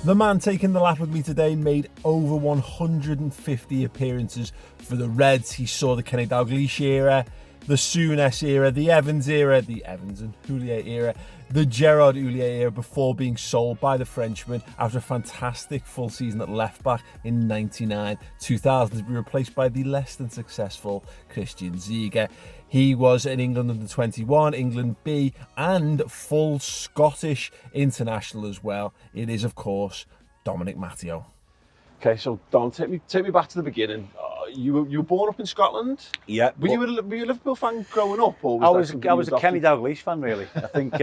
The man taking the lap with me today made over 150 appearances for the Reds. He saw the Kenny Dalglish era, the Souness era, the Evans era, the Evans and Houllier era, the Gerard Houllier era before being sold by the Frenchman after a fantastic full season at left back in 99-2000 to be replaced by the less than successful Christian Ziege. He was an England under-21, England B, and full Scottish international as well. It is, of course, Dominic Matteo. Okay, so Dom, take me back to the beginning. You were born up in Scotland. Yeah. Were you a Liverpool fan growing up, or I was a Kenny Dalglish fan, really. I think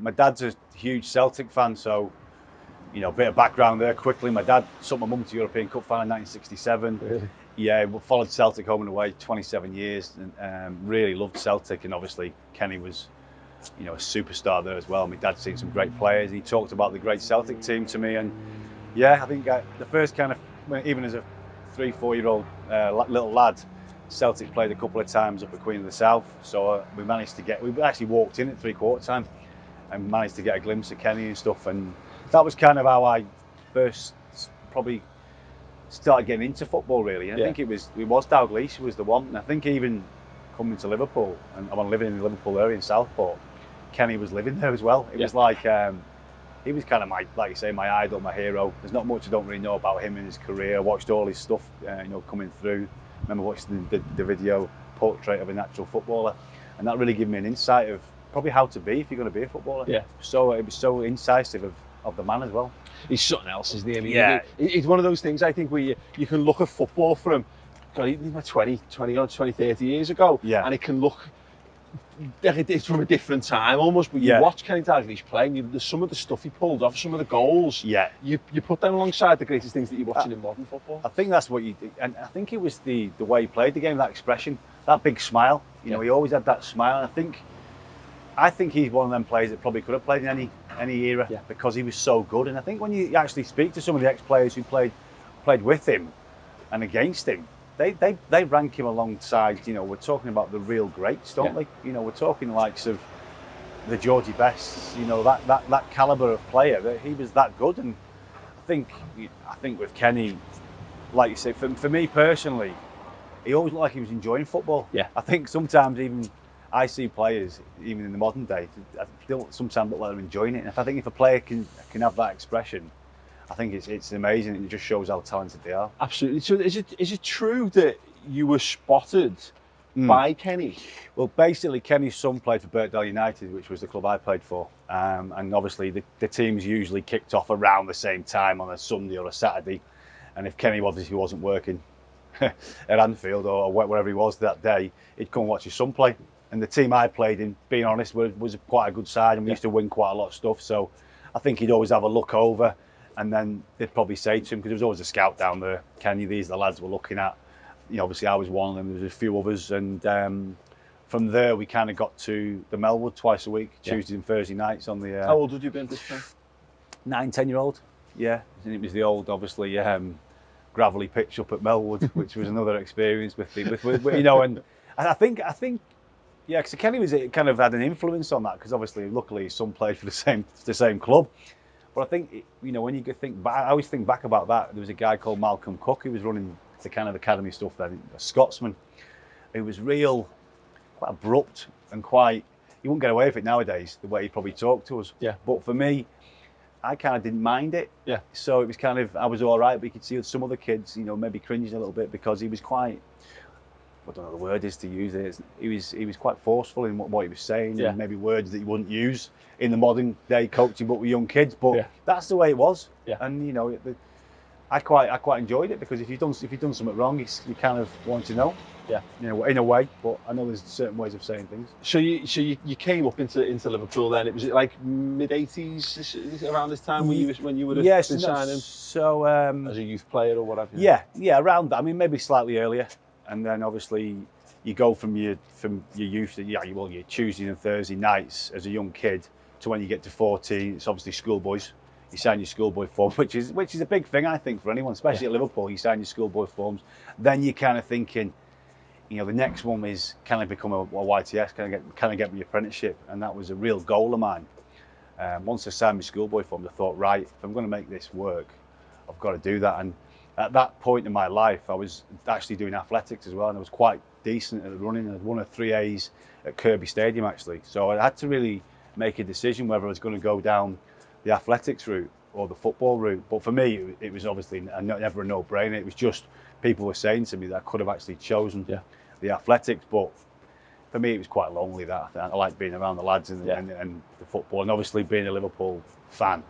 my dad's a huge Celtic fan, so a bit of background there quickly. My dad took my mum to European Cup final in 1967. Really? Yeah, we followed Celtic home and away 27 years, and really loved Celtic. And obviously Kenny was, a superstar there as well. My dad's seen some great players. He talked about the great Celtic team to me, and yeah, I think the first kind of, even as a 3-4-year-old little lad, Celtic played a couple of times up at Queen of the South. So we actually walked in at 3/4 time and managed to get a glimpse of Kenny and stuff. And that was kind of how I first probably started getting into football, really. And I think it was Dalglish was the one. And I think even coming to Liverpool, and I'm living in the Liverpool area in Southport, Kenny was living there as well. It was like he was kind of my idol, my hero. There's not much I don't really know about him and his career. I watched all his stuff, coming through. I remember watching the video portrait of a natural footballer, and that really gave me an insight of probably how to be if you're going to be a footballer. Yeah. So it was so incisive of the man as well. He's something else, isn't he? I mean, it's one of those things, I think, where you can look at football from, God, even 20, 30 years ago, and it can look like it's from a different time almost, but you watch Kenny Dalglish play, and some of the stuff he pulled off, some of the goals, you put them alongside the greatest things that you're watching in modern football. I think that's what and I think it was the way he played the game, that expression, that big smile. He always had that smile, and I think he's one of them players that probably could have played in any era because he was so good. And I think when you actually speak to some of the ex-players who played with him and against him, they rank him alongside, we're talking about the real greats, don't they? We're talking likes of the Georgie Bests, that calibre of player, that he was that good. And I think with Kenny, like you say, for me personally, he always looked like he was enjoying football. Yeah. I think sometimes even I see players, even in the modern day, still sometimes look like they're enjoying it. And I think if a player can have that expression, I think it's amazing. It just shows how talented they are. Absolutely. So is it true that you were spotted by Kenny? Well, basically, Kenny's son played for Birkdale United, which was the club I played for. And obviously, the teams usually kicked off around the same time on a Sunday or a Saturday. And if Kenny obviously wasn't working at Anfield or wherever he was that day, he'd come and watch his son play. And the team I played in, being honest, was quite a good side, and we used to win quite a lot of stuff. So I think he'd always have a look over, and then they'd probably say to him, because there was always a scout down there, Kenny, these are the lads we're looking at. Obviously I was one of them, there was a few others, and from there we kind of got to the Melwood twice a week, Tuesdays and Thursday nights on the... How old had you been this time? 9-10-year-old, yeah. And it was the old, obviously, gravelly pitch up at Melwood, which was another experience with and I think yeah, because Kenny kind of had an influence on that, because obviously, luckily, his son played for the same club. But I think, when you think back, I always think back about that. There was a guy called Malcolm Cook who was running the kind of academy stuff then, a Scotsman, who was quite abrupt and you wouldn't get away with it nowadays, the way he probably talked to us. Yeah. But for me, I kind of didn't mind it. Yeah. So it was kind of, I was all right, but you could see some other kids, maybe cringing a little bit because he was quite, I don't know the word is to use it. He was quite forceful in what he was saying, and maybe words that you wouldn't use in the modern day coaching book with young kids. But that's the way it was. Yeah. And I quite enjoyed it, because if you've done something wrong, you kind of want to know. Yeah. In a way. But I know there's certain ways of saying things. So you came up into Liverpool then. Was it like mid-80s around this time when you would have been signing? So as a youth player or whatever. Yeah, around that. I mean, maybe slightly earlier. And then obviously you go from your youth to your Tuesday and Thursday nights as a young kid to when you get to 14, it's obviously schoolboys. You sign your schoolboy form, which is a big thing, I think, for anyone, especially at Liverpool. You sign your schoolboy forms, then you're kind of thinking, the next one is, can I become a YTS? Can I get my apprenticeship? And that was a real goal of mine. Once I signed my schoolboy form, I thought, right, if I'm going to make this work, I've got to do that. And at that point in my life, I was actually doing athletics as well, and I was quite decent at running. I'd won a 3As at Kirkby Stadium, actually. So I had to really make a decision whether I was going to go down the athletics route or the football route. But for me, it was obviously never a no-brainer. It was just people were saying to me that I could have actually chosen the athletics, but for me, it was quite lonely. That I like being around the lads and the football, and obviously being a Liverpool fan.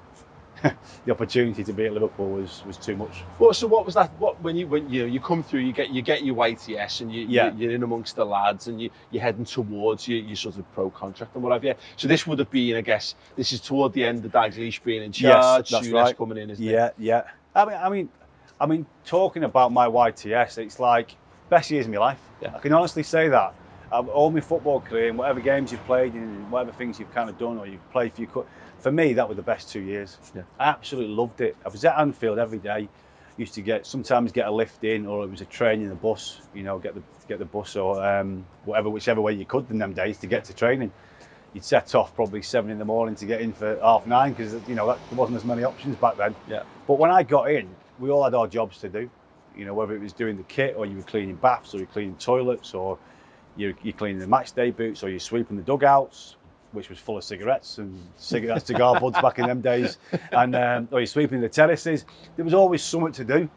The opportunity to be at Liverpool was too much. Well, so what was that? What when you come through, you get your YTS, and you're in amongst the lads, and you're heading towards your sort of pro contract and whatever. So this would have been, I guess, this is toward the end of Dalglish being in charge. Yes, that's Souness right. coming in, isn't it? Yeah. I mean, talking about my YTS, it's like best years of my life. Yeah. I can honestly say that. All my football career, and whatever games you've played in, whatever things you've kind of done or you've played for me, that were the best 2 years. Yeah. I absolutely loved it. I was at Anfield every day. Used to sometimes get a lift in, or it was a training in the bus. Get the bus or whichever way you could in them days to get to training. You'd set off probably 7 in the morning to get in for 9:30 because there wasn't as many options back then. Yeah. But when I got in, we all had our jobs to do. Whether it was doing the kit, or you were cleaning baths, or you're cleaning toilets, or you're cleaning the match day boots, or you're sweeping the dugouts, which was full of cigarettes and cigar butts back in them days, and or you're sweeping the terraces. There was always something to do.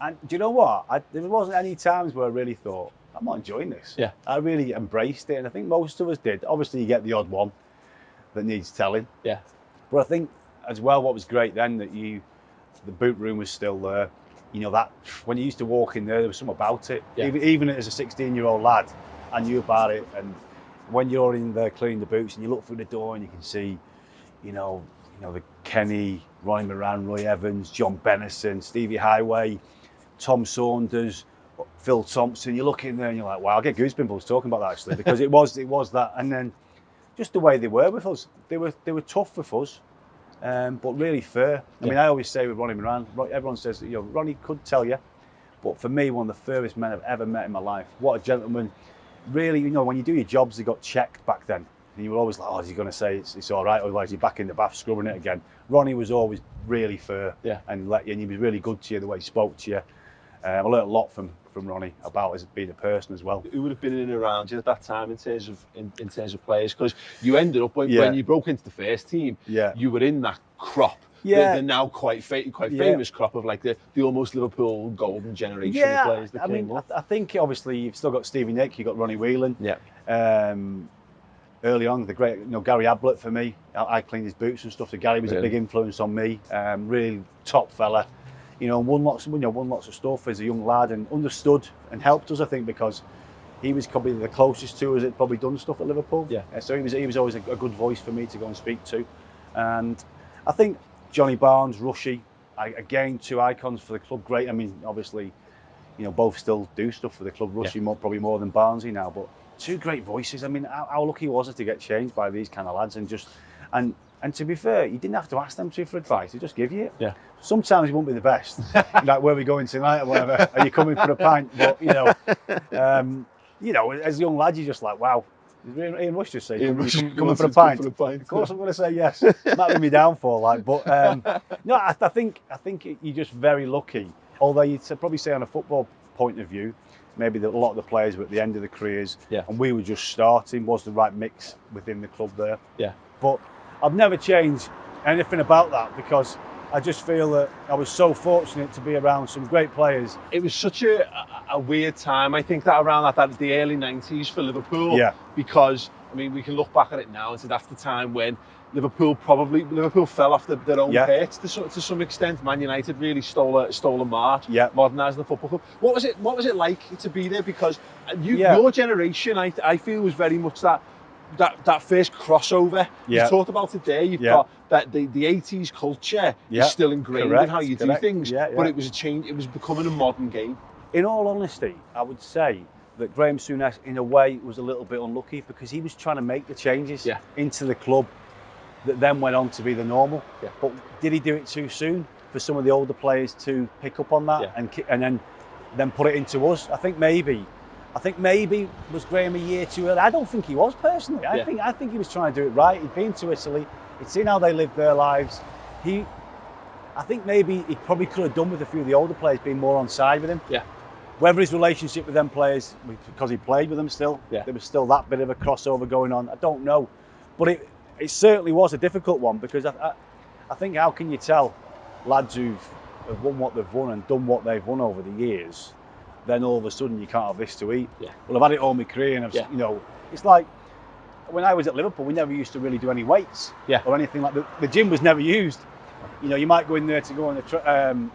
And do you know what? There wasn't any times where I really thought, I'm not enjoying this. Yeah. I really embraced it, and I think most of us did. Obviously, you get the odd one that needs telling. Yeah. But I think as well, what was great then, that the boot room was still there. That when you used to walk in there was something about it. Yeah. Even as a 16-year-old lad, I knew about it. And when you're in there cleaning the boots and you look through the door and you can see, the Kenny, Ronnie Moran, Roy Evans, John Bennison, Stevie Highway, Tom Saunders, Phil Thompson. You look in there and you're like, wow, I get goosebumps talking about that actually, because it was that. And then just the way they were with us, they were tough with us. But really fair. I mean, I always say with Ronnie Moran, everyone says that, Ronnie could tell you, but for me, one of the fairest men I've ever met in my life. What a gentleman. Really, when you do your jobs, they got checked back then. And you were always like, oh, is he going to say it's all right? Otherwise, you're back in the bath scrubbing it again. Ronnie was always really fair. Yeah. And he was really good to you, the way he spoke to you. I learned a lot from Ronnie about as being a person as well. Who would have been in and around you at that time in terms of players? Because you ended up when you broke into the first team, you were in that crop. The now quite famous crop of like the almost Liverpool golden generation of players that came up. I think obviously you've still got Stevie Nick, you got Ronnie Whelan. Yeah. Early on, the great Gary Ablett for me. I cleaned his boots and stuff. So Gary was a big influence on me. Really top fella. Won lots of stuff as a young lad and understood and helped us, I think, because he was probably the closest to us that probably done stuff at Liverpool. Yeah. So he was always a good voice for me to go and speak to. And I think Johnny Barnes, Rushy, again, 2 icons for the club. Great. I mean, obviously, both still do stuff for the club. Rushy probably more than Barnesy now, but 2 great voices. I mean, how lucky was it to get changed by these kind of lads and to be fair, you didn't have to ask them for advice; they just give you it. Yeah. Sometimes it won't be the best, like where are we going tonight or whatever. Are you coming for a pint? But as a young lad, you're just like, wow. Did Ian Rush just say, coming for a pint? Of course, I'm going to say yes. Might be my downfall, but no, I think you're just very lucky. Although you'd probably say on a football point of view, maybe a lot of the players were at the end of the careers, and we were just starting. Was the right mix within the club there? Yeah. But I've never changed anything about that because I just feel that I was so fortunate to be around some great players. It was such a weird time, I think, that around the early 90s for Liverpool. Yeah. Because, I mean, we can look back at it now and say that's the time when Liverpool fell off their own pitch to some extent. Man United really stole a march, modernising the football club. What was it like to be there? Because your generation, I feel, was very much that first crossover you talked about today. You've got that the 80s culture is still ingrained in how you do things, but it was a change. It was becoming a modern game. In all honesty, I would say that Graham Souness, in a way, was a little bit unlucky because he was trying to make the changes into the club that then went on to be the normal. Yeah. But did he do it too soon for some of the older players to pick up on that and then put it into us? I think maybe I think maybe was Graham a year too early. I don't think he was personally. I think he was trying to do it right. He'd been to Italy. He'd seen how they lived their lives. I think maybe he probably could have done with a few of the older players being more on side with him. Yeah. Whether his relationship with them players, because he played with them still, there was still that bit of a crossover going on. I don't know, but it certainly was a difficult one, because I think, how can you tell lads who've won what they've won and done what they've won over the years, then all of a sudden you can't have this to eat? Yeah. Well, I've had it all my career, and you know, it's like when I was at Liverpool, we never used to really do any weights or anything like that. The gym was never used. You know, you might go in there to go on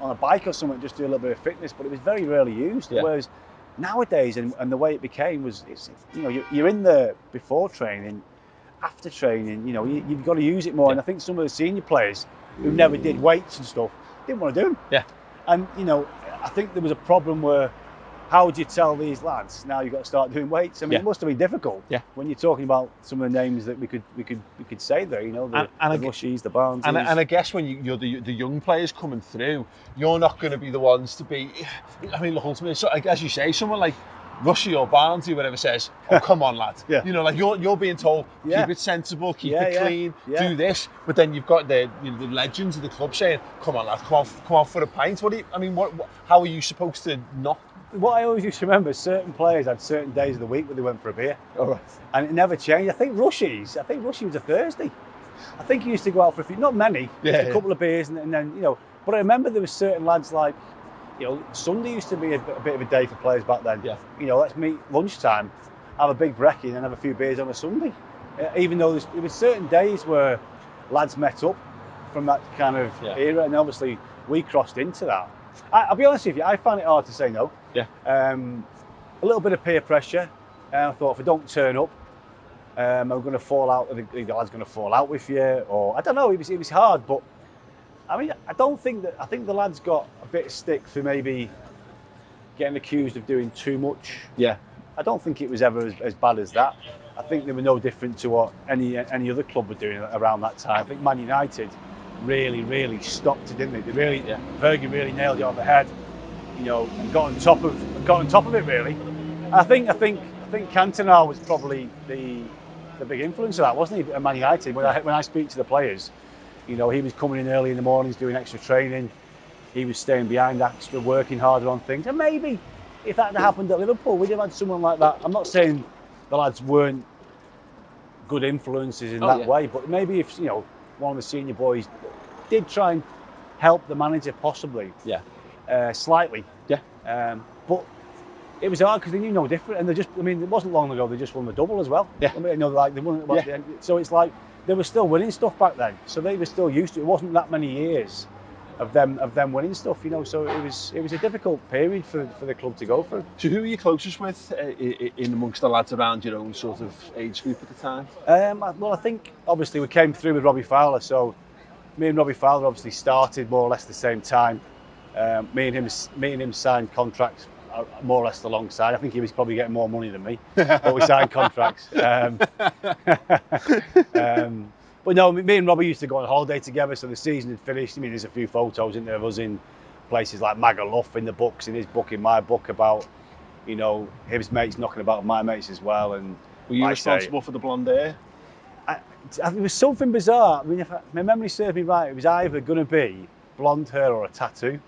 a bike or something, just do a little bit of fitness, but it was very rarely used. Whereas nowadays, and the way it became was, you know, you're in there before training, after training. You know, you've got to use it more. And I think some of the senior players who never did weights and stuff didn't want to do them. Yeah. And you know, I think there was a problem where, how would you tell these lads now you've got to start doing weights? I mean, it must have been difficult. Yeah. When you're talking about some of the names that we could say there, you know, the Rushies, the Barnes. And I guess when you're the young players coming through, you're not going to be the ones to be. I mean, look, ultimately, so, as you say, someone like Rushy or Barnes or whatever says, "Oh, come on, lad." You know, like you're being told, keep it sensible, keep it clean, do this. But then you've got the legends of the club saying, "Come on, lad, come on for a pint." How are you supposed to not? What I always used to remember is certain players had certain days of the week where they went for a beer. All right. And it never changed. I think Rushy was a Thursday. I think he used to go out for a few, not many, just a couple of beers, and then, you know. But I remember there was certain lads like, you know, Sunday used to be a bit of a day for players back then. Yeah. You know, let's meet lunchtime, have a big brekkie, and then have a few beers on a Sunday. Even though there was certain days where lads met up from that kind of era, and obviously we crossed into that. I'll be honest with you, I find it hard to say no. Yeah. A little bit of peer pressure. I thought, if I don't turn up, I'm going to fall out. The lad's going to fall out with you, or I don't know. It was hard, but I mean, I think the lads got a bit of stick for maybe getting accused of doing too much. Yeah. I don't think it was ever as bad as that. I think they were no different to what any other club were doing around that time. I think Man United really stopped it, didn't they? Fergie really nailed it on the head, you know, and got on top of it really. I think Cantona was probably the big influence of that, wasn't he, at Man United? When I speak to the players, you know, he was coming in early in the mornings doing extra training. He was staying behind extra, working harder on things. And maybe if that had happened at Liverpool, we'd have had someone like that. I'm not saying the lads weren't good influences in that way, but maybe if, you know, one of the senior boys did try and help the manager possibly, slightly, but it was hard because they knew no different, and it wasn't long ago they just won the double as well. I mean, you know, like they won. So it's like they were still winning stuff back then, so they were still used to it. It wasn't that many years of them winning stuff, you know. So it was a difficult period for the club to go through. So who were you closest with in amongst the lads around your own sort of age group at the time? Well, I think obviously we came through with Robbie Fowler, so me and Robbie Fowler obviously started more or less the same time. Me and him signed contracts more or less alongside. I think he was probably getting more money than me, but we signed contracts. But no, me and Robbie used to go on holiday together, so the season had finished. I mean, there's a few photos in there of us in places like Magaluf in the books, in his book, in my book, about, you know, his mates knocking about my mates as well. And were you responsible for the blonde hair? It was something bizarre. I mean, if my memory serves me right, it was either going to be blonde hair or a tattoo.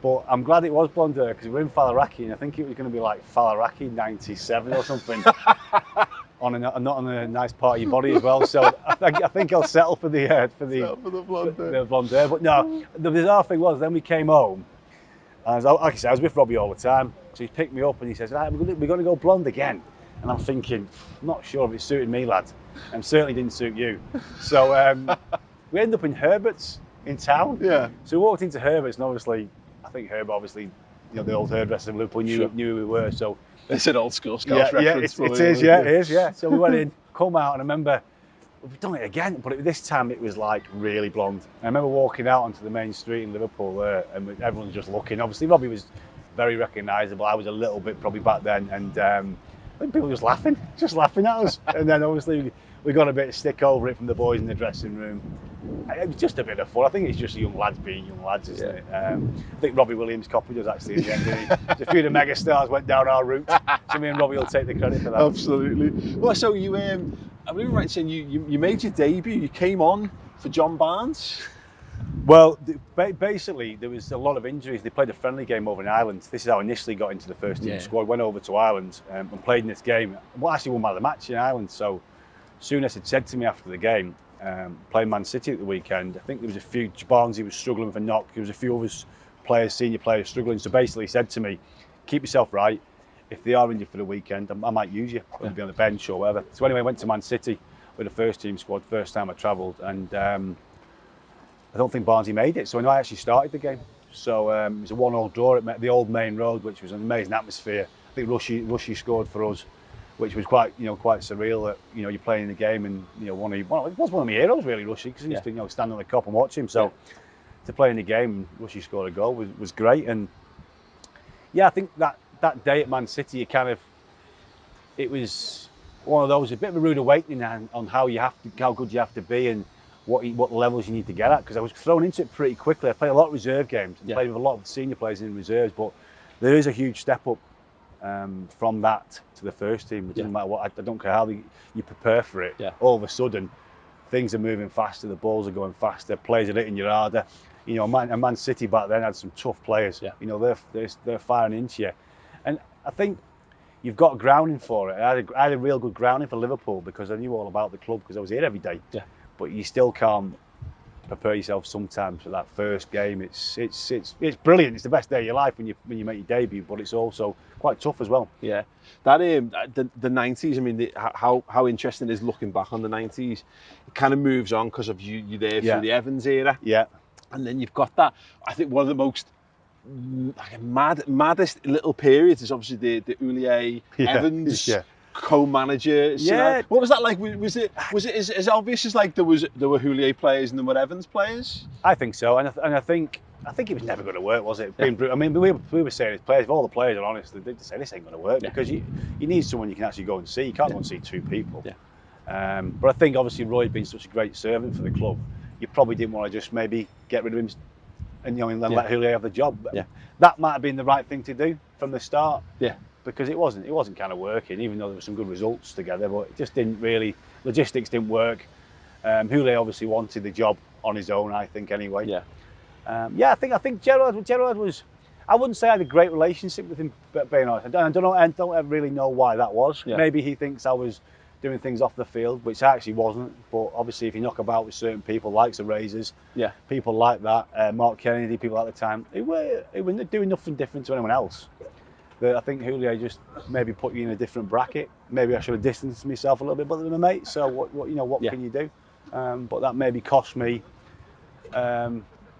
But I'm glad it was blonde hair, because we were in Faliraki, and I think it was going to be like Faliraki 97 or something. Not on a nice part of your body as well. So I think I'll settle for the blonde hair. But no, the bizarre thing was, then we came home, and like I said, I was with Robbie all the time. So he picked me up and he says, "Right, we're going to go blonde again." And I'm thinking, I'm not sure if it suited me, lad, and certainly didn't suit you. So we ended up in Herbert's in town. Yeah. So we walked into Herbert's, and obviously, I think Herbert, you know, the old hairdresser in Liverpool knew who we were. So it's an old school Scottish reference. It is. So we went in, come out, and I remember we've done it again, but this time it was like really blonde. And I remember walking out onto the main street in Liverpool there, and everyone's just looking. Obviously, Robbie was very recognisable. I was a little bit probably back then, and I think people were just laughing at us. And then obviously we got a bit of stick over it from the boys in the dressing room. It was just a bit of fun. I think it's just young lads being young lads, isn't it? I think Robbie Williams copied us actually in the end, didn't he? A few of the mega stars went down our route, so me and Robbie will take the credit for that. Absolutely. Well, so you, I believe I'm right in saying you made your debut. You came on for John Barnes. Well, basically there was a lot of injuries. They played a friendly game over in Ireland. This is how I initially got into the first team squad. Went over to Ireland and played in this game. Well, actually won man of the match in Ireland. So Souness had said to me after the game, playing Man City at the weekend, I think there was a few, Barnesy was struggling with a knock, there was a few others players, senior players struggling, so basically he said to me, keep yourself right, if they are injured for the weekend, I might use you, I'll be on the bench or whatever. So anyway, I went to Man City with the first team squad, first time I travelled, and I don't think Barnesy made it, so I actually started the game. So it was a 1-1 draw at the old main road, which was an amazing atmosphere. I think Rushy scored for us, which was quite surreal that you're playing the game and it was one of my heroes really, Rushy, because I used to stand on the cop and watch him. So to play in the game and Rushy scored a goal was great. And I think that day at Man City, it was one of those, a bit of a rude awakening on how good you have to be and what levels you need to get at, because I was thrown into it pretty quickly. I played a lot of reserve games, played with a lot of senior players in reserves, but there is a huge step up from that to the first team. It doesn't matter what, I don't care how you prepare for it. All of a sudden, things are moving faster, the balls are going faster, players are hitting you harder. Man City back then had some tough players. They're firing into you, and I think you've got grounding for it. I had a real good grounding for Liverpool because I knew all about the club because I was here every day. But you still can't prepare yourself sometimes for that first game. It's brilliant. It's the best day of your life when you make your debut, but it's also quite tough as well. Yeah, that the 90s. I mean, how interesting is looking back on the 90s. It kind of moves on because of you there through the Evans era. And then you've got that. I think one of the most maddest little periods is obviously the Houllier Evans. Co-manager. What was that like? Was it as obvious as like there were Houllier players and there were Evans players? I think so, and I think it was never going to work, was it? I mean, we were saying as players, if all the players are honest, they say this ain't going to work because you need someone you can actually go and see. You can't go and see two people. But I think obviously Roy had been such a great servant for the club, you probably didn't want to just maybe get rid of him and let Houllier have the job. That might have been the right thing to do from the start. Because it wasn't kind of working, even though there were some good results together, but it just didn't really, logistics didn't work. Houllier obviously wanted the job on his own, I think, anyway. I think Gerrard was, I wouldn't say I had a great relationship with him, but being honest, I don't really know why that was. Maybe he thinks I was doing things off the field, which I actually wasn't, but obviously if you knock about with certain people, like the Razors, people like that, Mark Kennedy, people at the time, they were doing nothing different to anyone else. I think Houllier just maybe put you in a different bracket. Maybe I should have distanced myself a little bit better than my mate. So what can you do? But that maybe cost me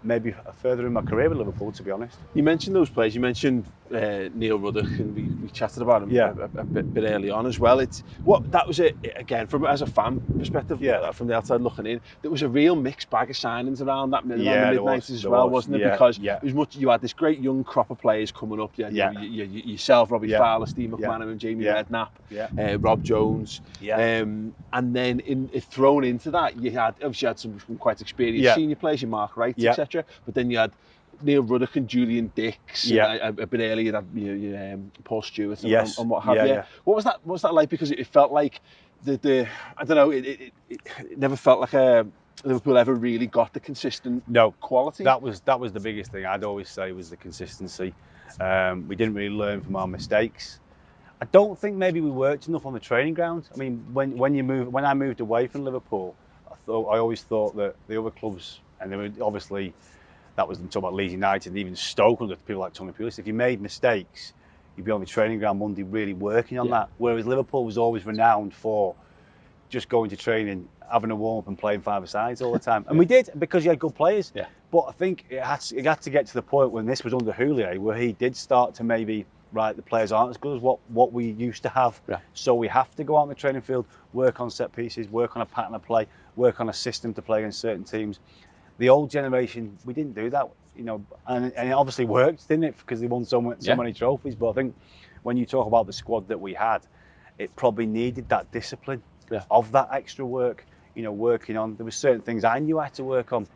maybe further in my career with Liverpool, to be honest. You mentioned those players. You mentioned Neil Ruddock, and we chatted about him a bit early on as well. That was it again from as a fan perspective, from the outside looking in. There was a real mixed bag of signings around the mid-90s as well, wasn't it? Because it was you had this great young crop of players coming up. Yourself, Robbie Fowler, Steve McManaman, Jamie Redknapp, Rob Jones, and then thrown into that, you had some quite experienced senior players, your Mark Wright, etc. But then you had Neil Ruddock and Julian Dix. And a bit earlier, you had Paul Stewart and what have you. What was that like? Because it felt like the I don't know. It never felt like Liverpool ever really got the consistent quality. That was the biggest thing. I'd always say was the consistency. We didn't really learn from our mistakes. I don't think maybe we worked enough on the training ground. I mean, when I moved away from Liverpool, I always thought that the other clubs, and they were obviously, that was talking about Leeds United and even Stoke under people like Tony Pulis. If you made mistakes, you'd be on the training ground Monday really working on that. Whereas Liverpool was always renowned for just going to training, having a warm up and playing five-a-sides all the time. And we did, because you had good players. But I think it had to get to the point when this was under Houllier, where he did start to maybe, right, the players aren't as good as what we used to have. So we have to go out on the training field, work on set pieces, work on a pattern of play, work on a system to play against certain teams. The old generation, we didn't do that, and it obviously worked, didn't it? Because they won so many trophies. But I think when you talk about the squad that we had, it probably needed that discipline of that extra work, working on. There were certain things I knew I had to work on.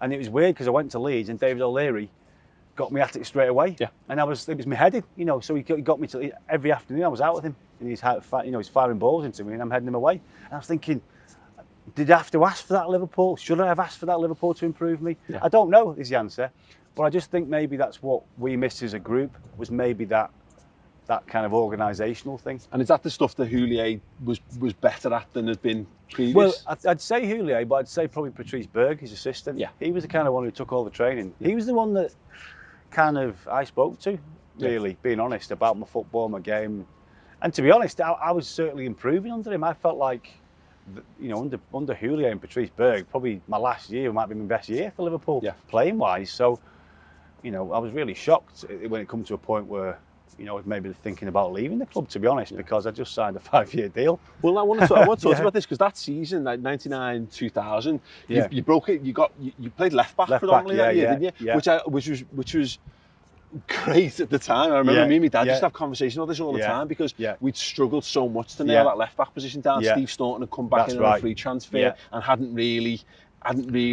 And it was weird because I went to Leeds and David O'Leary got me at it straight away. Yeah. And it was my heading, so he got me to every afternoon I was out with him and he's firing balls into me and I'm heading him away. And I was thinking, did I have to ask for that Liverpool? Should I have asked for that Liverpool to improve me? Yeah. I don't know is the answer. But I just think maybe that's what we missed as a group, was maybe that kind of organisational thing. And is that the stuff that Houllier was better at than had been previous? Well, I'd say Houllier, but I'd say probably Patrice Berg, his assistant. Yeah. He was the kind of one who took all the training. Yeah. He was the one that kind of I spoke to, really, being honest, about my football, my game. And to be honest, I was certainly improving under him. I felt like, under Houllier and Patrice Berg, probably my last year might be my best year for Liverpool, playing-wise. So, I was really shocked when it come to a point where, I was maybe thinking about leaving the club, to be honest, because I just signed a 5-year deal. Well, I want to talk about this because that season, like 99-2000, you broke it. You played left back predominantly that year, didn't you? Yeah. Which was great at the time. I remember me and my dad used to have conversations about this all the time because we'd struggled so much to nail that left back position down. Steve Staunton had come back in on a free transfer and hadn't really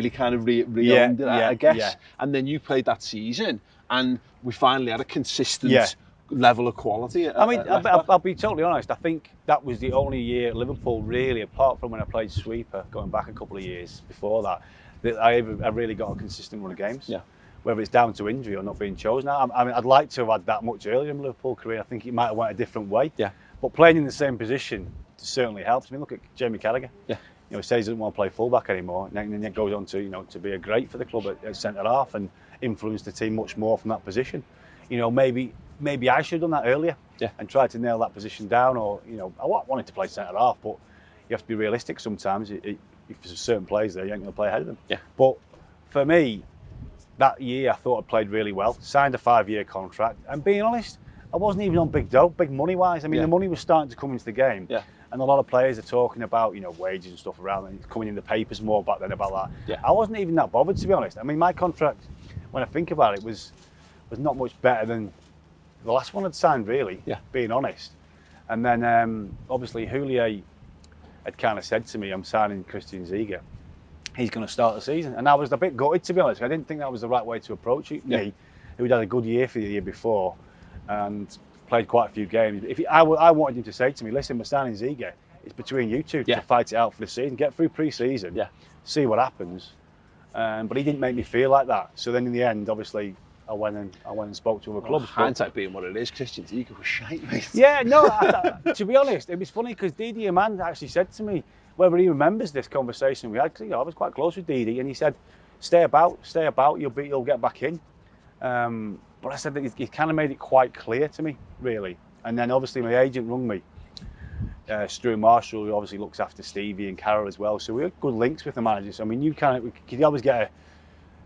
kind of re-owned it, I guess. Yeah. And then you played that season, and we finally had a consistent level of quality. I'll be totally honest. I think that was the only year at Liverpool, really, apart from when I played sweeper, going back a couple of years before that I really got a consistent run of games. Yeah. Whether it's down to injury or not being chosen. I'd like to have had that much earlier in my Liverpool career. I think it might have went a different way. Yeah. But playing in the same position certainly helps. Look at Jamie Carragher. Yeah. He says he doesn't want to play fullback anymore, and then it goes on to be a great for the club at centre half and influence the team much more from that position. Maybe I should have done that earlier and tried to nail that position down. Or I wanted to play centre half, but you have to be realistic sometimes. If there's certain players there, you ain't going to play ahead of them. Yeah. But for me, that year I thought I played really well. Signed a 5-year contract, and being honest, I wasn't even on big money wise. The money was starting to come into the game. Yeah. And a lot of players are talking about, wages and stuff around, and it's coming in the papers more back then about that. Yeah. I wasn't even that bothered, to be honest. My contract, when I think about it, was not much better than the last one I'd signed, really, being honest. And then, obviously, Houllier had kind of said to me, I'm signing Christian Ziege. He's going to start the season. And I was a bit gutted, to be honest. I didn't think that was the right way to approach it. Yeah. Me, who'd had a good year for the year before and played quite a few games. I wanted him to say to me, listen, we're signing Ziege. It's between you two to fight it out for the season. Get through pre-season, see what happens. But he didn't make me feel like that. So then in the end, obviously, I went and spoke to other clubs. Hindsight being what it is, Christian Ziege was shite, mate. Yeah, no, to be honest, it was funny because Didi Amand actually said to me, whether he remembers this conversation we had, because I was quite close with Didi, and he said, stay about, you'll get back in. But I said that he kind of made it quite clear to me, really. And then obviously my agent rung me, Stu Marshall, who obviously looks after Stevie and Carroll as well. So we had good links with the managers. You could always get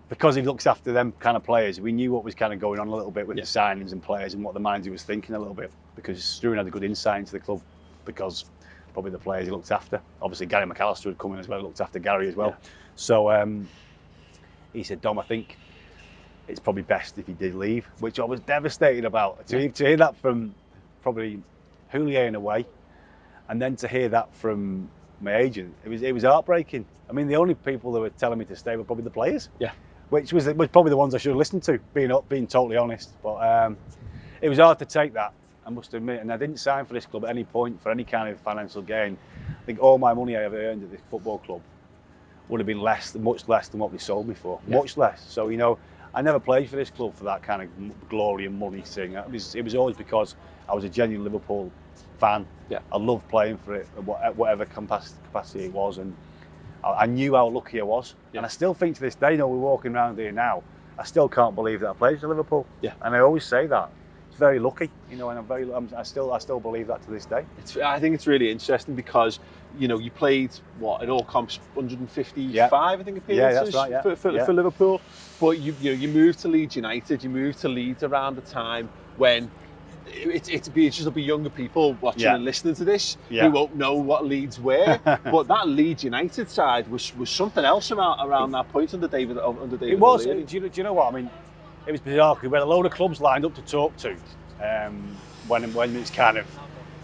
because he looks after them kind of players, we knew what was kind of going on a little bit with the signings and players and what the manager was thinking a little bit, because Stu had a good insight into the club because probably the players he looked after. Obviously Gary McAllister had come in as well, looked after Gary as well. Yeah. So he said, Dom, I think it's probably best if he did leave, which I was devastated about. To hear that from probably Houllier in a way, and then to hear that from my agent, it was heartbreaking. The only people that were telling me to stay were probably the players. Yeah. Which was probably the ones I should have listened to, being totally honest. But it was hard to take that, I must admit. And I didn't sign for this club at any point for any kind of financial gain. I think all my money I ever earned at this football club would have been much less than what they sold me for. Yeah. Much less. So, I never played for this club for that kind of glory and money thing. It was always because I was a genuine Liverpool fan. Yeah. I loved playing for it, at whatever capacity it was. And I knew how lucky I was. Yeah. And I still think to this day, we're walking around here now, I still can't believe that I played for Liverpool. Yeah. And I always say that. It's very lucky, and I still believe that to this day. I think it's really interesting because, you played, in all comps, 155, I think, appearances for Liverpool. But you moved to Leeds United, you moved to Leeds around the time when it'll be younger people watching and listening to this who won't know what Leeds were. But that Leeds United side was something else around that point under David. It was. Do you know what? It was bizarre because we had a load of clubs lined up to talk to when it's kind of,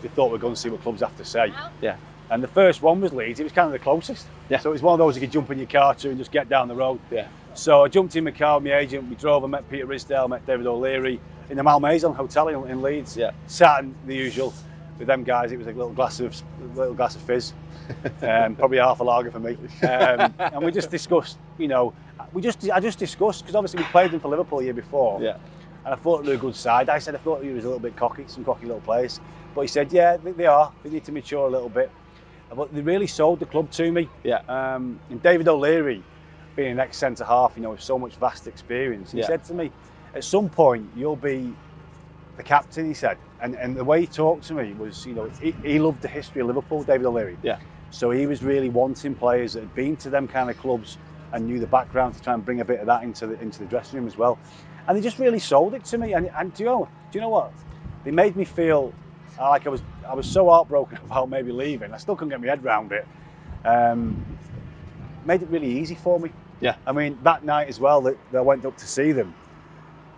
they thought we were going to see what clubs have to say. Yeah. And the first one was Leeds. It was kind of the closest. Yeah. So it was one of those you could jump in your car to and just get down the road. Yeah. So I jumped in my car with my agent. We drove and met Peter Risdale, met David O'Leary in the Malmaison Hotel in Leeds. Yeah. Sat in the usual with them guys. It was a little glass of fizz, probably half a lager for me. And we just discussed, I just discussed, because obviously we played them for Liverpool the year before. Yeah. And I thought they were a good side. I said I thought he was a little bit cocky, some cocky little players. But he said, yeah, they are. They need to mature a little bit. But they really sold the club to me. Yeah. And David O'Leary, being an ex-centre half, with so much vast experience, he said to me, at some point you'll be the captain, he said. And the way he talked to me was, he loved the history of Liverpool, David O'Leary. Yeah. So he was really wanting players that had been to them kind of clubs and knew the background to try and bring a bit of that into the dressing room as well. And they just really sold it to me. And do you know what? They made me feel like I was so heartbroken about maybe leaving. I still couldn't get my head around it. Made it really easy for me. Yeah. I mean, that night as well that I went up to see them,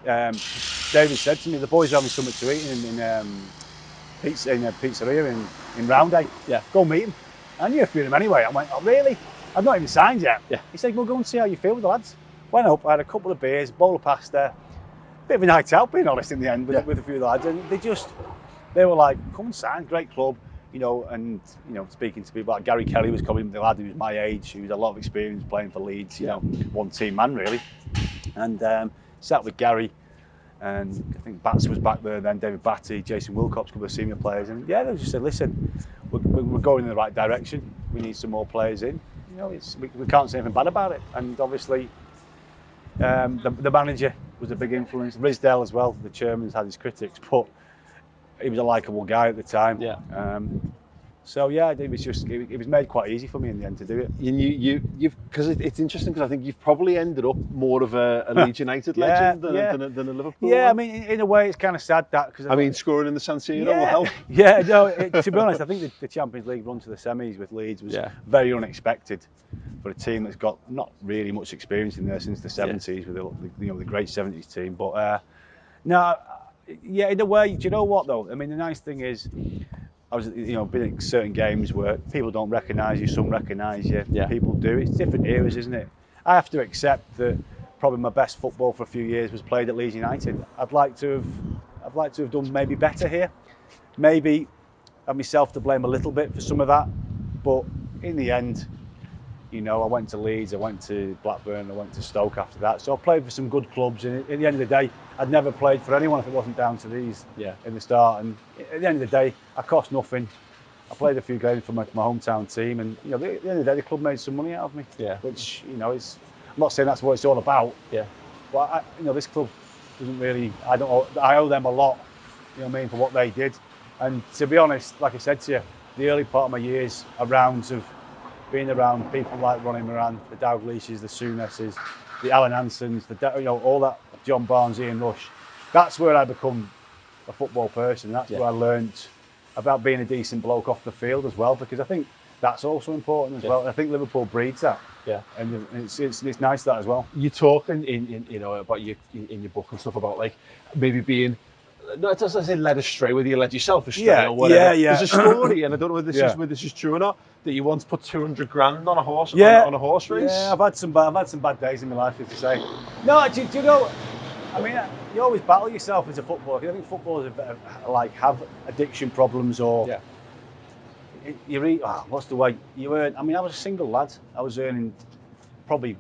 David said to me, the boys are having something to eat in a pizzeria in Roundhay. Yeah. Go meet him. I knew a few of them anyway. I went, oh really? I've not even signed yet. Yeah. He said, well, go and see how you feel with the lads. Went up, I had a couple of beers, bowl of pasta, bit of a night out, being honest, in the end, with a few of the lads. And they were like, come and sign, great club. Speaking to people like Gary Kelly was coming, the lad who was my age, who had a lot of experience playing for Leeds, one team man really. And sat with Gary, and I think Bats was back there then, David Batty, Jason Wilcox, a couple of senior players. And they just said, listen, we're going in the right direction. We need some more players in. We can't say anything bad about it. And obviously, the manager was a big influence. Risdale as well, the chairman's had his critics, but he was a likeable guy at the time. Yeah. It was made quite easy for me in the end to do it. You've because it's interesting because I think you've probably ended up more of a Leeds United legend than a Liverpool. Yeah, one. I mean, in a way, it's kind of sad that because scoring in the San Siro will help. Yeah, no. To be honest, I think the Champions League run to the semis with Leeds was very unexpected for a team that's got not really much experience in there since the 70s with the great 70s team. But in a way, do you know what though? I mean, the nice thing is, I was, been at certain games where people don't recognise you, some recognise you, people do. It's different eras, isn't it? I have to accept that probably my best football for a few years was played at Leeds United. I'd like to have done maybe better here. Maybe have myself to blame a little bit for some of that. But in the end, I went to Leeds, I went to Blackburn, I went to Stoke after that. So I played for some good clubs, and at the end of the day, I'd never played for anyone if it wasn't down to these in the start. And at the end of the day, I cost nothing. I played a few games for my hometown team, and at the end of the day, the club made some money out of me. Yeah. Which I'm not saying that's what it's all about. Yeah. But this club doesn't really. I owe them a lot. For what they did. And to be honest, like I said to you, the early part of my years being around people like Ronnie Moran, the Dalglishes, the Souness's, the Alan Hansons, all that, John Barnes, Ian Rush. That's where I become a football person. That's where I learnt about being a decent bloke off the field as well, because I think that's also important as well. And I think Liverpool breeds that. Yeah. And it's nice that as well. You talk in about in your book and stuff about like maybe being. No, it doesn't say led astray, whether you led yourself astray or whatever. Yeah. There's a story, and I don't know whether this is true or not, that you once put 200 grand on a horse on a horse race. Yeah, I've had some bad days in my life, if you say. No, do you know? I mean, you always battle yourself as a footballer. I think footballers have addiction problems or what's the way you earn? I mean, I was a single lad. I was earning probably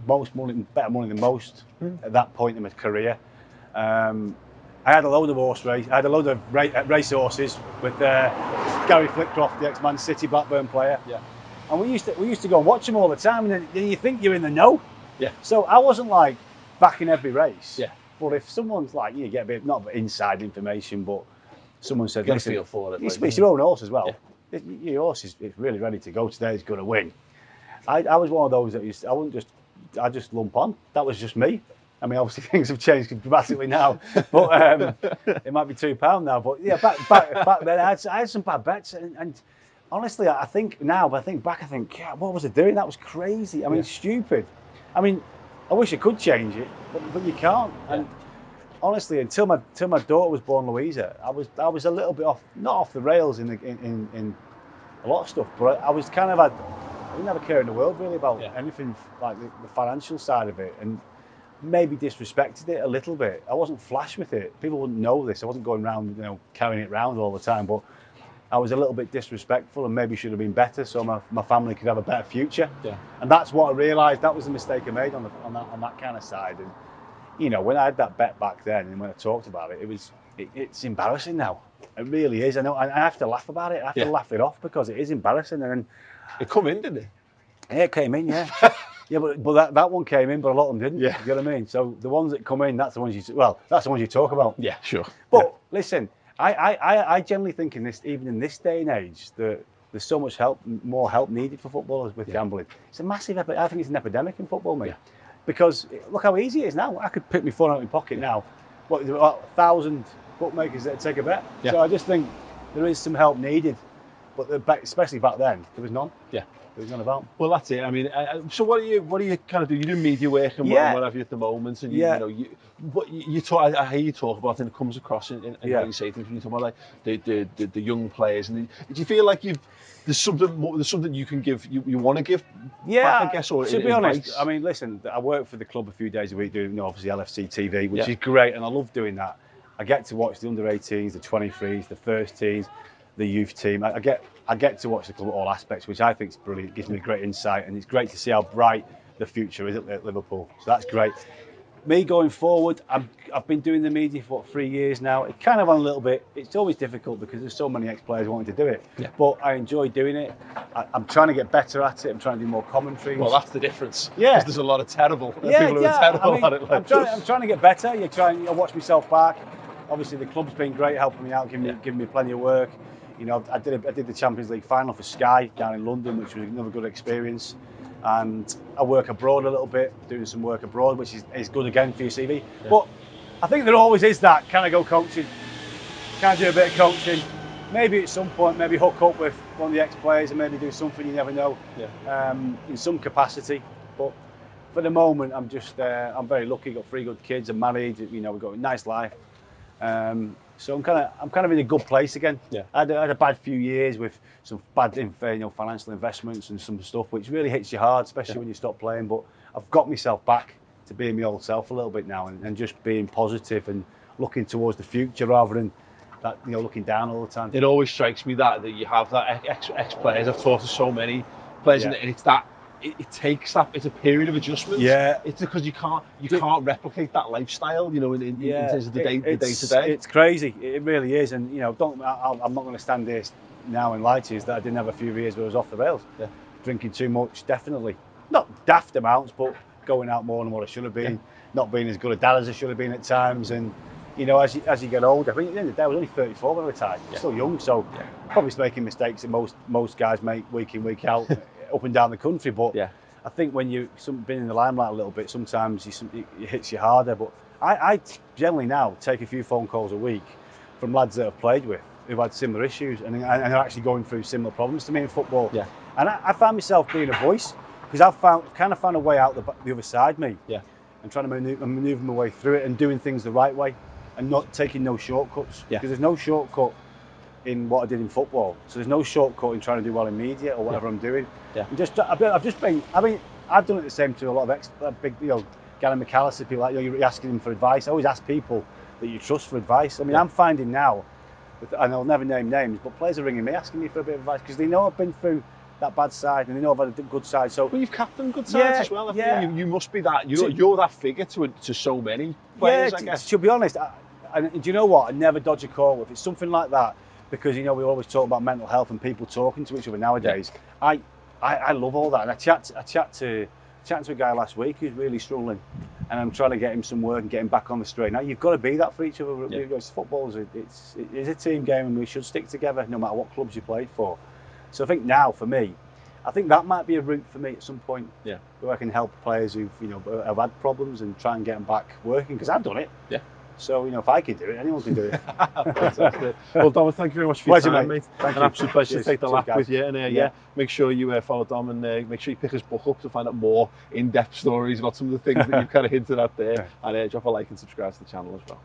better money than most at that point in my career. I had a load of race horses with Gary Flitcroft, the ex-Man City Blackburn player. Yeah. And we used to go and watch them all the time, and then you think you're in the know. Yeah. So I wasn't like backing every race. Yeah. But if someone's like, you get a bit, not inside information, but someone said, listen, feel for it. It's your own horse as well. Yeah. Your horse is really ready to go today. It's going to win. I was one of those that I just lump on. That was just me. I mean, obviously things have changed dramatically now, but it might be £2 now. But yeah, back then I had some bad bets, and honestly, I think back, yeah, what was I doing? That was crazy. I mean, stupid. I mean, I wish I could change it, but you can't. Yeah. And honestly, until my daughter was born, Louisa, I was a little bit not off the rails in a lot of stuff. But I was kind of I didn't have a care in the world really about anything like the financial side of it, and maybe disrespected it a little bit. I wasn't flash with it. People wouldn't know this. I wasn't going around, carrying it around all the time, but I was a little bit disrespectful and maybe should have been better so my family could have a better future. Yeah. And that's what I realised. That was the mistake I made on that kind of side. And when I had that bet back then and when I talked about it, it's embarrassing now. It really is. I know. I have to laugh about it. I have to laugh it off because it is embarrassing. And it come in, didn't it? Yeah, it came in. Yeah. Yeah, but that one came in, but a lot of them didn't. Yeah. You know what I mean? So the ones that come in, that's the ones you talk about. Yeah, sure. But listen, I generally think even in this day and age, that there's so much more help needed for footballers with gambling. It's a massive. I think it's an epidemic in football, mate. Yeah. Because look how easy it is now. I could pick my phone out of my pocket now. What, 1,000 bookmakers that take a bet. Yeah. So I just think there is some help needed, but especially back then, there was none. Yeah. There was none about. Well, that's it. I mean, so what do you kind of do? You do media work and what have you at the moment, and you talk. I hear you talk about it, and it comes across in how you say things when you talk about like the young players. And do you feel like there's something you can give, you want to give back, I guess, or to be honest, I mean, listen, I work for the club a few days a week doing obviously LFC TV, which is great, and I love doing that. I get to watch the under-18s, the 23s, the first teams, the youth team. I get to watch the club at all aspects, which I think is brilliant. It gives me great insight, and it's great to see how bright the future is at Liverpool. So that's great. Me going forward, I've been doing the media for 3 years now. It kind of on a little bit. It's always difficult because there's so many ex-players wanting to do it. Yeah. But I enjoy doing it. I'm trying to get better at it. I'm trying to do more commentaries. Well, that's the difference. Yeah. Because there's a lot of terrible people who are terrible at it. Like. I'm trying to get better. I watch myself back. Obviously, the club's been great, helping me out, giving me plenty of work. I did the Champions League final for Sky down in London, which was another good experience. And I work abroad a little bit, doing some work abroad, which is good again for your CV. Yeah. But I think there always is that, can I go coaching? Can I do a bit of coaching? Maybe at some point, maybe hook up with one of the ex-players and maybe do something, you never know, in some capacity. But for the moment, I'm very lucky, got 3 good kids, I'm married, we've got a nice life. So I'm kind of in a good place again. Yeah. I had a bad few years with some bad financial investments and some stuff which really hits you hard, especially when you stop playing. But I've got myself back to being my old self a little bit now and just being positive and looking towards the future rather than that, looking down all the time. It always strikes me that you have that ex-players. I've talked to so many players, and it's that. It takes that. It's a period of adjustment. Yeah, it's because you can't replicate that lifestyle. In terms of the day to day. It's crazy. It really is. And I'm not going to stand here now and lie to you that I didn't have a few years where I was off the rails. Yeah. Drinking too much, definitely. Not daft amounts, but going out more than what I should have been. Yeah. Not being as good a dad as I should have been at times. And as you get older, I mean, at the end of the day, I was only 34 when I retired. Yeah. Still young, so probably making mistakes that most guys make week in, week out. Up and down the country, but I think when you've been in the limelight a little bit, sometimes it hits you harder. But I generally now take a few phone calls a week from lads that I've played with who've had similar issues and are actually going through similar problems to me in football. Yeah. And I found myself being a voice because I've found a way out the other side, me. Yeah. And trying to maneuver my way through it and doing things the right way and not taking no shortcuts. Yeah. Because there's no shortcut in what I did in football, so there's no shortcut in trying to do well in media or whatever I'm doing. Yeah. I've done it the same to a lot of big, Gary McAllister, people like you're asking them for advice. I always ask people that you trust for advice. I mean, I'm finding now, and I'll never name names, but players are ringing me asking me for a bit of advice because they know I've been through that bad side and they know I've had a good side. So you've captained good sides as well. You must be that. You're that figure to so many players. I guess. To be honest, and do you know what? I never dodge a call if it's something like that. Because we always talk about mental health and people talking to each other nowadays. Yeah. I love all that, and I chat to a guy last week who's really struggling, and I'm trying to get him some work and get him back on the straight. Now you've got to be that for each other. Yeah. Football is a team game, and we should stick together no matter what clubs you played for. So I think now for me, I think that might be a route for me at some point. Yeah, where I can help players who've have had problems and try and get them back working because I've done it. Yeah. So, if I can do it, anyone can do it. Fantastic. Well, Dom, thank you very much for your time, mate. An absolute pleasure to take the lap with you. And make sure you follow Dom and make sure you pick his book up to find out more in-depth stories about some of the things that you've kind of hinted at there. And drop a like and subscribe to the channel as well.